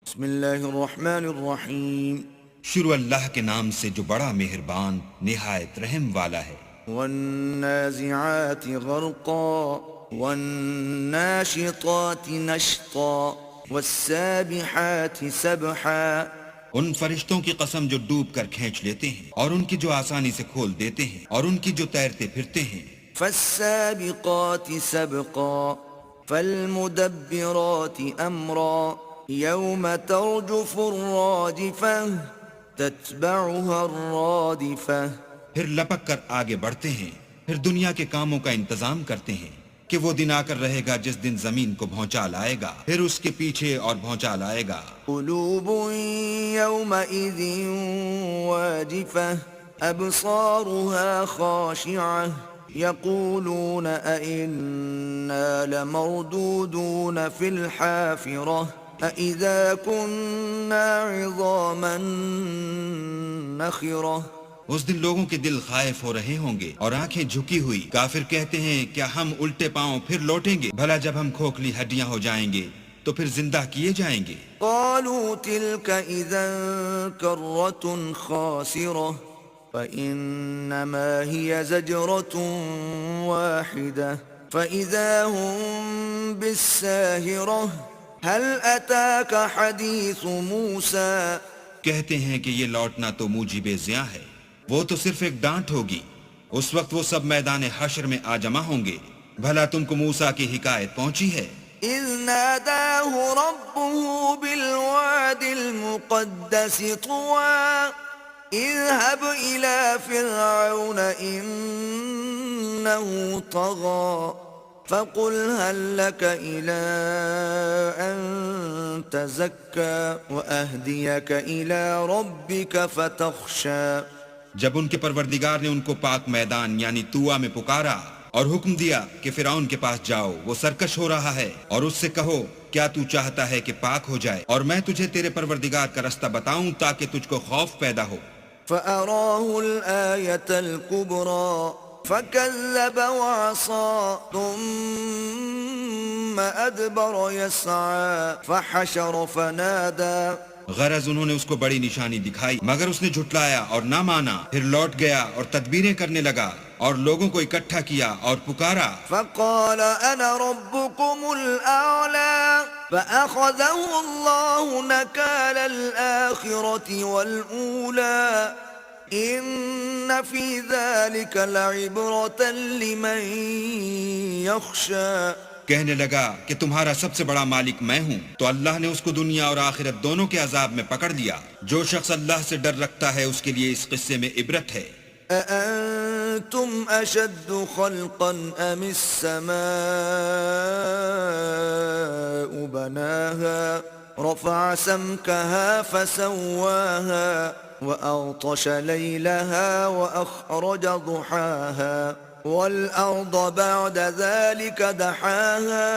بسم اللہ الرحمن الرحیم شروع اللہ کے نام سے جو بڑا مہربان نہایت رحم والا ہے۔ والنازعات غرقا والناشطات نشطا والسابحات سبحا ان فرشتوں کی قسم جو ڈوب کر کھینچ لیتے ہیں اور ان کی جو آسانی سے کھول دیتے ہیں اور ان کی جو تیرتے پھرتے ہیں۔ فالسابقات سبقا فالمدبرات امرا يوم ترجف الراجفة تتبعها الرادفة پھر لپک کر آگے بڑھتے ہیں، پھر دنیا کے کاموں کا انتظام کرتے ہیں کہ وہ دن آ کر رہے گا جس دن زمین کو بھونچا لائے گا، پھر اس کے پیچھے اور بھونچا لائے گا۔ قلوب يومئذ واجفة أبصارها خاشعة يقولون أئنا لمردودون في الحافرة أئذا كنا عظاما نخرة۔ اس دن لوگوں کے دل خائف ہو رہے ہوں گے اور آنکھیں جھکی ہوئی۔ کافر کہتے ہیں کیا ہم الٹے پاؤں پھر لوٹیں گے؟ بھلا جب ہم کھوکھلی ہڈیاں ہو جائیں گے تو پھر زندہ کیے جائیں گے۔ قالوا تلك إذا كرة خاسرة فإنما هي زجرة واحدة فإذا هم بالساهرة هل أتاك حديث موسى۔ کہتے ہیں کہ یہ لوٹنا تو موجب زیاں ہے، وہ تو صرف ایک ڈانٹ ہوگی۔ اس وقت وہ سب میدان حشر میں آ جمع ہوں گے۔ بھلا تم کو موسیٰ کی حکایت پہنچی ہے؟ إذ ناداه ربه بالواد المقدس طوى اذهب إلى فرعون إنه طغى فقل هل لك إلى أن تزكى وأهديك إلى ربك فتخشى۔ جب ان کے پروردگار نے ان کو پاک میدان یعنی طویٰ میں پکارا اور حکم دیا کہ فرعون کے پاس جاؤ، وہ سرکش ہو رہا ہے، اور اس سے کہو کیا تو چاہتا ہے کہ پاک ہو جائے اور میں تجھے تیرے پروردگار کا رستہ بتاؤں تاکہ تجھ کو خوف پیدا ہو۔ فأراه الآية الكبرى فكذب وعصى ثم أدبر يسعى فحشر فنادى۔ غرض انہوں نے اس کو بڑی نشانی دکھائی مگر اس نے جھٹلایا اور نہ مانا، پھر لوٹ گیا اور تدبیریں کرنے لگا اور لوگوں کو اکٹھا کیا اور پکارا۔ فقال أنا ربكم الأعلى فأخذه الله نكال الآخرة والأولى إن في ذلك لعبرة لمن يخشى۔ کہنے لگا کہ تمہارا سب سے بڑا مالک میں ہوں، تو اللہ نے اس کو دنیا اور آخرت دونوں کے عذاب میں پکڑ لیا۔ جو شخص اللہ سے ڈر رکھتا ہے اس کے لیے اس قصے میں عبرت ہے۔ أأنتم أشد خلقا أم السماء بناها رفع سمكها فسواها وأغطش ليلها وأخرج ضحاها والأرض بعد ذلك دحاها۔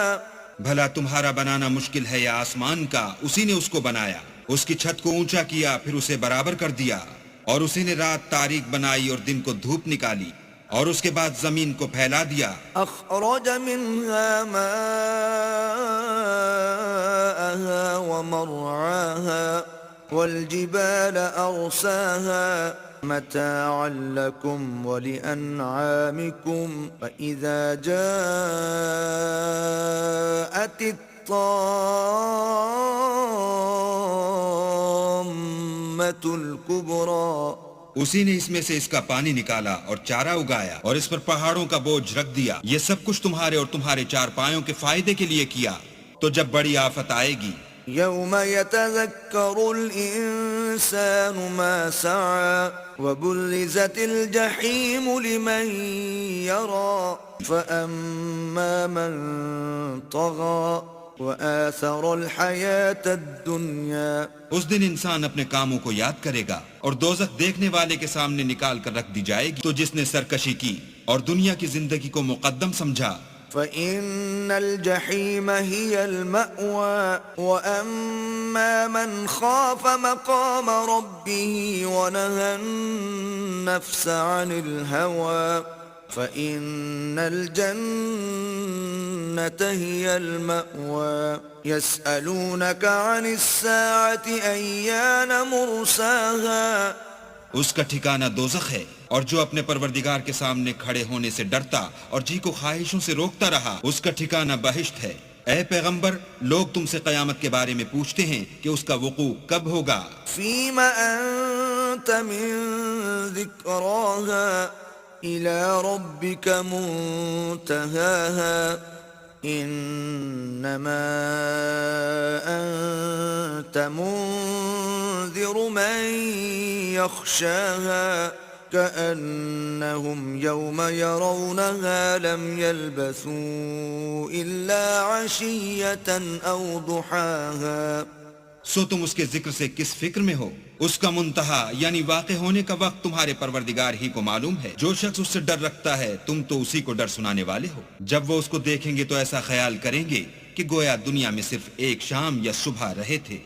بھلا تمہارا بنانا مشکل ہے یا آسمان کا؟ اسی نے اس کو بنایا، اس کی چھت کو اونچا کیا، پھر اسے برابر کر دیا، اور اسی نے رات تاریک بنائی اور دن کو دھوپ نکالی، اور اس کے بعد زمین کو پھیلا دیا۔ أخرج منها ماءها ومرعاها والجبال أرساها متاعا لكم ولأنعامكم فإذا جاءت الطامة الكبرى۔ اسی نے اس میں سے اس کا پانی نکالا اور چارہ اگایا اور اس پر پہاڑوں کا بوجھ رکھ دیا۔ یہ سب کچھ تمہارے اور تمہارے چارپایوں کے فائدے کے لیے کیا۔ تو جب بڑی آفت آئے گی، يوم يتذكر الإنسان ما سعى وبرزت الجحيم لمن يرى فأما من طغى وآثر الحياة الدنيا۔ اس دن انسان اپنے کاموں کو یاد کرے گا اور دوزخ دیکھنے والے کے سامنے نکال کر رکھ دی جائے گی۔ تو جس نے سرکشی کی اور دنیا کی زندگی کو مقدم سمجھا، فإن الجحيم هي المأوى وأما من خاف مقام ربه ونهى النفس عن الهوى فإن الجنة هي المأوى يسألونك عن الساعة أيان مرساها اس کا ٹھکانہ دوزخ ہے، اور جو اپنے پروردگار کے سامنے کھڑے ہونے سے ڈرتا اور جی کو خواہشوں سے روکتا رہا اس کا ٹھکانہ بہشت ہے۔ اے پیغمبر، لوگ تم سے قیامت کے بارے میں پوچھتے ہیں کہ اس کا وقوع کب ہوگا۔ فيم أنت من ذكراها إلى ربك منتهاها إنما أنت منذر من يخشاها كأنهم يوم يرونها لم يلبثوا إلا عشية أو ضحاها۔ سو تم اس کے ذکر سے کس فکر میں ہو؟ اس کا منتہا یعنی واقع ہونے کا وقت تمہارے پروردگار ہی کو معلوم ہے۔ جو شخص اس سے ڈر رکھتا ہے تم تو اسی کو ڈر سنانے والے ہو۔ جب وہ اس کو دیکھیں گے تو ایسا خیال کریں گے کہ گویا دنیا میں صرف ایک شام یا صبح رہے تھے۔